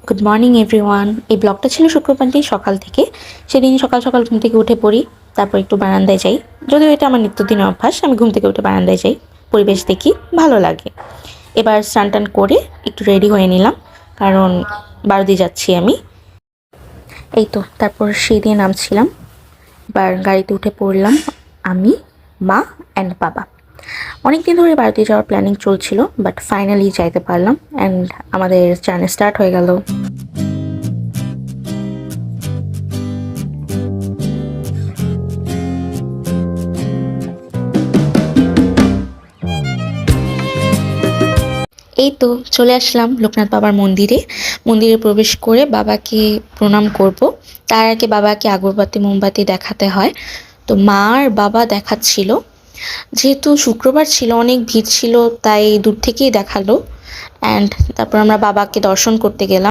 Good morning everyone. এই ব্লগটা ছিল শুক্রবার দিন সকাল থেকে। সেদিন সকাল সকাল ঘুম থেকে উঠে পড়ি, তারপর একটু বারান্দায় যাই। যদিও এটা আমার নিত্যদিনের অভ্যাস, আমি ঘুম থেকে উঠে বারান্দায় যাই, পরিবেশ দেখি, ভালো লাগে। এবার স্নান টান করে একটু রেডি হয়ে নিলাম, কারণ বারোদি যাচ্ছি আমি। এই তো তারপর সেই দিয়ে নামছিলাম। এবার গাড়িতে উঠে পড়লাম আমি, মা অ্যান্ড বাবা। অনেকদিন ধরে বাড়িতে যাওয়ার প্ল্যানিং চলছিল, বাট ফাইনালি যাইতে পারলাম অ্যান্ড আমাদের জার্নি স্টার্ট হয়ে গেল। এই তো চলে আসলাম লোকনাথ বাবার মন্দিরে। মন্দিরে প্রবেশ করে বাবাকে প্রণাম করব। তার আগে বাবাকে আগরবাতি মোমবাতি দেখাতে হয়। তো মা আর বাবা দেখাচ্ছিল। যেহেতু শুক্রবার ছিল, অনেক ভিড় ছিল, তাই দূর থেকেই দেখালো। অ্যান্ড তারপর আমরা বাবাকে দর্শন করতে গেলাম।